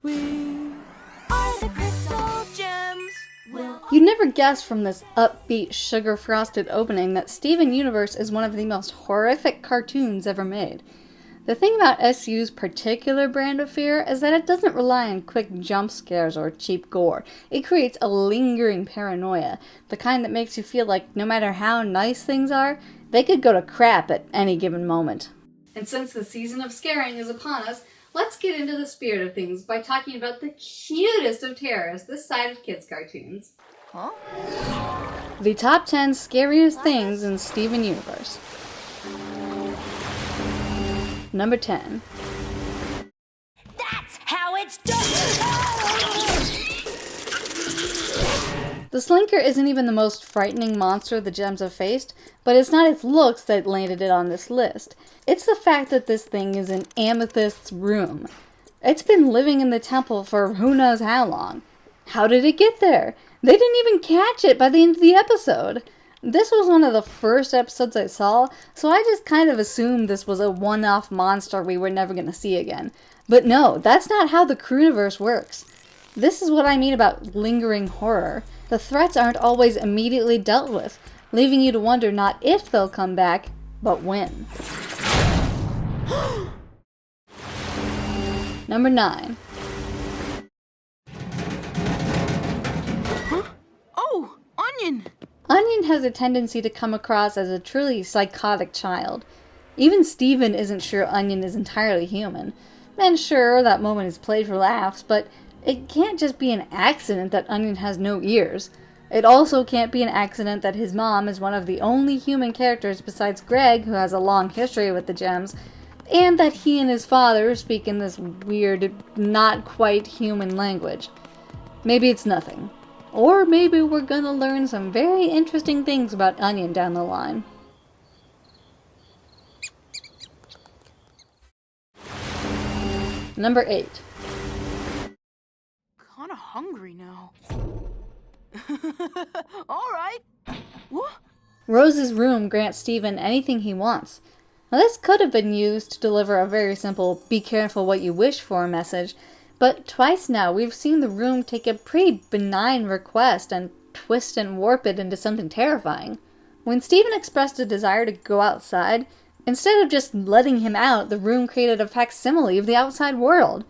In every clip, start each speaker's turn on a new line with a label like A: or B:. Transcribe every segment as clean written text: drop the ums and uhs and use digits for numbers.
A: We are the crystal gems.
B: You'd never guess from this upbeat, sugar-frosted opening that Steven Universe is one of the most horrific cartoons ever made. The thing about SU's particular brand of fear is that it doesn't rely on quick jump scares or cheap gore. It creates a lingering paranoia, the kind that makes you feel like no matter how nice things are, they could go to crap at any given moment. And since the season of scaring is upon us, let's get into the spirit of things by talking about the cutest of terrors this side of kids' cartoons.
A: Huh?
B: The top 10 scariest things in Steven Universe. Number 10.
A: That's how it's done!
B: The Slinker isn't even the most frightening monster the Gems have faced, but it's not its looks that landed it on this list. It's the fact that this thing is in Amethyst's room. It's been living in the temple for who knows how long. How did it get there? They didn't even catch it by the end of the episode. This was one of the first episodes I saw, so I just kind of assumed this was a one-off monster we were never going to see again. But no, that's not how the Crooniverse works. This is what I mean about lingering horror. The threats aren't always immediately dealt with, leaving you to wonder not if they'll come back, but when. Number 9.
A: Huh? Oh, Onion!
B: Onion has a tendency to come across as a truly psychotic child. Even Steven isn't sure Onion is entirely human. And sure, that moment is played for laughs, but it can't just be an accident that Onion has no ears. It also can't be an accident that his mom is one of the only human characters besides Greg, who has a long history with the Gems, and that he and his father speak in this weird, not quite human language. Maybe it's nothing. Or maybe we're gonna learn some very interesting things about Onion down the line. Number 8.
A: Kinda hungry now. Alright. What?
B: Rose's room grants Steven anything he wants. Now this could have been used to deliver a very simple "be careful what you wish for" message, but twice now we've seen the room take a pretty benign request and twist and warp it into something terrifying. When Steven expressed a desire to go outside, instead of just letting him out, the room created a facsimile of the outside world.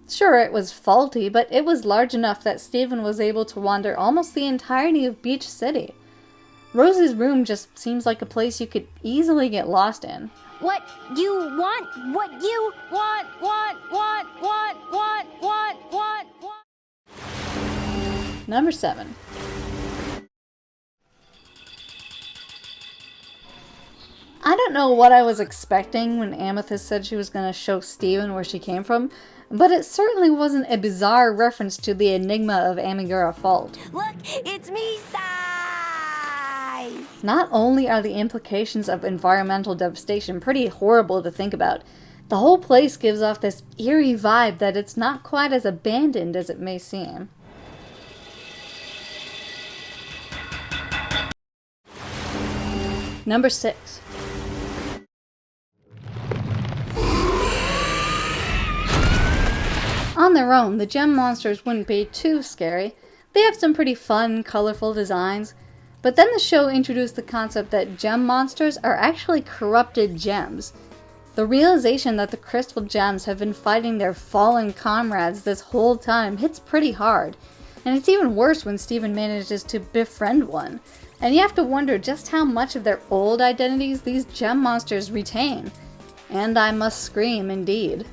B: Sure, it was faulty, but it was large enough that Steven was able to wander almost the entirety of Beach City. Rose's room just seems like a place you could easily get lost in.
C: What you want, what you want.
B: Number 7. I don't know what I was expecting when Amethyst said she was going to show Steven where she came from, but it certainly wasn't a bizarre reference to the enigma of Amigura Fault.
C: Look, it's me, Sai!
B: Not only are the implications of environmental devastation pretty horrible to think about, the whole place gives off this eerie vibe that it's not quite as abandoned as it may seem. Number 6. On their own, the gem monsters wouldn't be too scary. They have some pretty fun, colorful designs. But then the show introduced the concept that gem monsters are actually corrupted gems. The realization that the crystal gems have been fighting their fallen comrades this whole time hits pretty hard. And it's even worse when Steven manages to befriend one. And you have to wonder just how much of their old identities these gem monsters retain. And I must scream, indeed.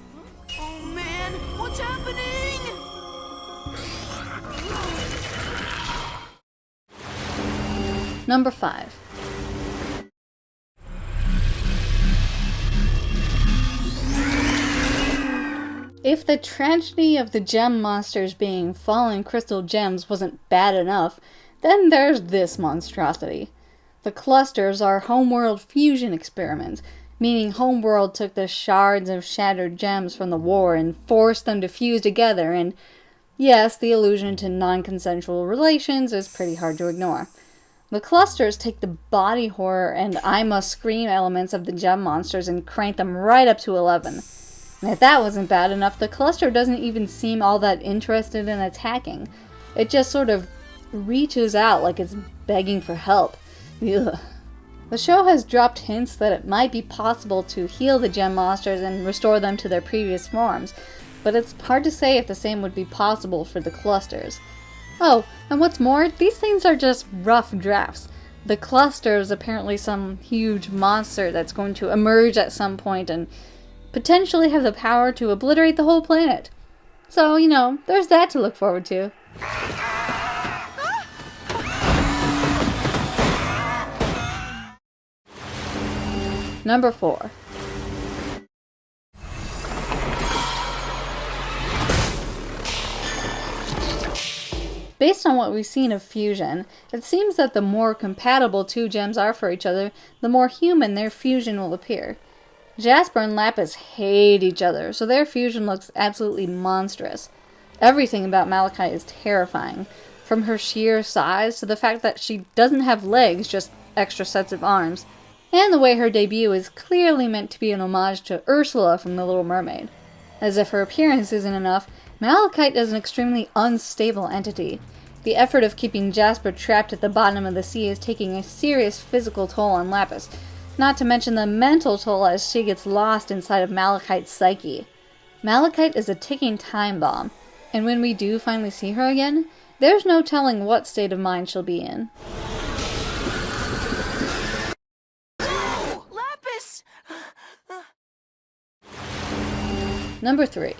A: Oh man, what's happening?
B: Number 5. If the tragedy of the gem monsters being fallen crystal gems wasn't bad enough, then there's this monstrosity. The clusters are homeworld fusion experiments, meaning Homeworld took the shards of shattered gems from the war and forced them to fuse together, and yes, the allusion to non-consensual relations is pretty hard to ignore. The clusters take the body horror and I must scream elements of the gem monsters and crank them right up to 11. And if that wasn't bad enough, the cluster doesn't even seem all that interested in attacking. It just sort of reaches out like it's begging for help. Ugh. The show has dropped hints that it might be possible to heal the gem monsters and restore them to their previous forms, but it's hard to say if the same would be possible for the clusters. Oh, and what's more, these things are just rough drafts. The cluster is apparently some huge monster that's going to emerge at some point and potentially have the power to obliterate the whole planet. So, you know, there's that to look forward to. Number 4. Based on what we've seen of fusion, it seems that the more compatible two gems are for each other, the more human their fusion will appear. Jasper and Lapis hate each other, so their fusion looks absolutely monstrous. Everything about Malachite is terrifying, from her sheer size to the fact that she doesn't have legs, just extra sets of arms, and the way her debut is clearly meant to be an homage to Ursula from The Little Mermaid. As if her appearance isn't enough, Malachite is an extremely unstable entity. The effort of keeping Jasper trapped at the bottom of the sea is taking a serious physical toll on Lapis, not to mention the mental toll as she gets lost inside of Malachite's psyche. Malachite is a ticking time bomb, and when we do finally see her again, there's no telling what state of mind she'll be in.
C: Lapis!
B: Number 3.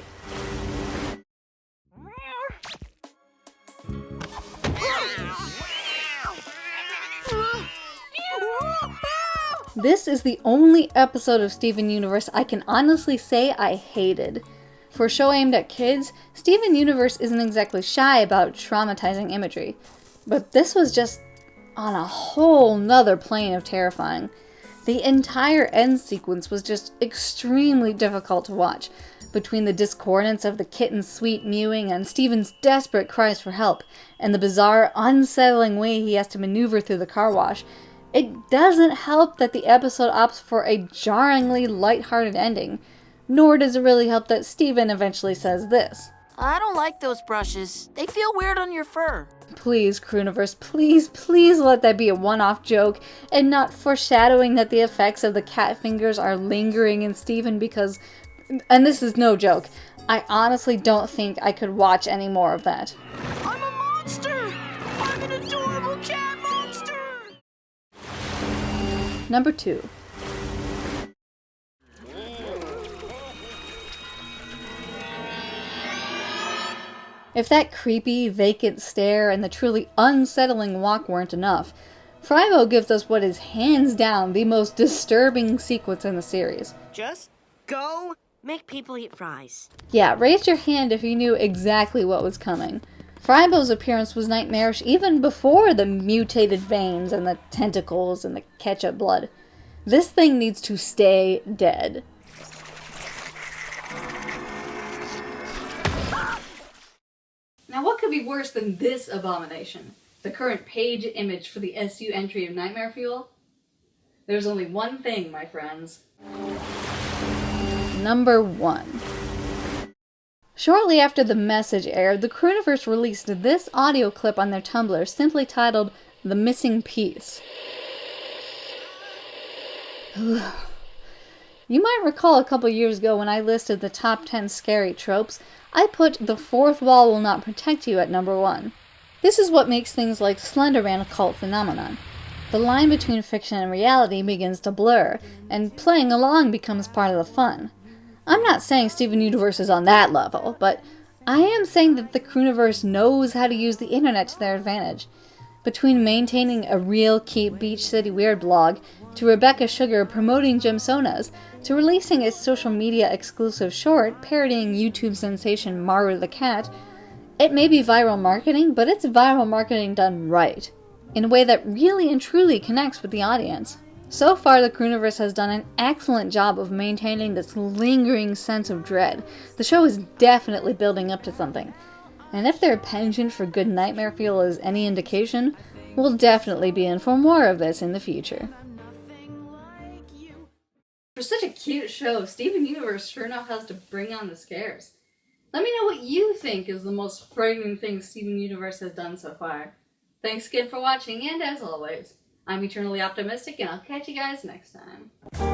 B: This is the only episode of Steven Universe I can honestly say I hated. For a show aimed at kids, Steven Universe isn't exactly shy about traumatizing imagery, but this was just on a whole nother plane of terrifying. The entire end sequence was just extremely difficult to watch, between the discordance of the kitten's sweet mewing and Steven's desperate cries for help, and the bizarre, unsettling way he has to maneuver through the car wash. It doesn't help that the episode opts for a jarringly lighthearted ending, nor does it really help that Steven eventually says this.
D: I don't like those brushes. They feel weird on your fur.
B: Please, Crooniverse, please let that be a one-off joke, and not foreshadowing that the effects of the cat fingers are lingering in Steven because, and this is no joke, I honestly don't think I could watch any more of that.
D: I'm a monster! I'm an adorable cat monster!
B: Number 2. If that creepy, vacant stare and the truly unsettling walk weren't enough, Frybo gives us what is hands down the most disturbing sequence in the series.
E: Just go make people eat fries.
B: Yeah, raise your hand if you knew exactly what was coming. Frybo's appearance was nightmarish even before the mutated veins and the tentacles and the ketchup blood. This thing needs to stay dead. Now what could be worse than this abomination? The current page image for the SU entry of Nightmare Fuel? There's only one thing, my friends. Number 1. Shortly after the message aired, the Crooniverse released this audio clip on their Tumblr simply titled, "The Missing Piece." You might recall a couple years ago when I listed the top 10 scary tropes, I put the fourth wall will not protect you at number 1. This is what makes things like Slender Man a cult phenomenon. The line between fiction and reality begins to blur, and playing along becomes part of the fun. I'm not saying Steven Universe is on that level, but I am saying that the Crooniverse knows how to use the internet to their advantage. Between maintaining a real Keep Beach City Weird blog, to Rebecca Sugar promoting Gemsonas, to releasing a social media exclusive short parodying YouTube sensation Maru the Cat, it may be viral marketing, but it's viral marketing done right, in a way that really and truly connects with the audience. So far, the Crooniverse has done an excellent job of maintaining this lingering sense of dread. The show is definitely building up to something. And if their penchant for good nightmare fuel is any indication, we'll definitely be in for more of this in the future. For such a cute show. Steven Universe sure knows how to bring on the scares. Let me know what you think is the most frightening thing Steven Universe has done so far. Thanks again for watching, and as always, I'm eternally optimistic, and I'll catch you guys next time.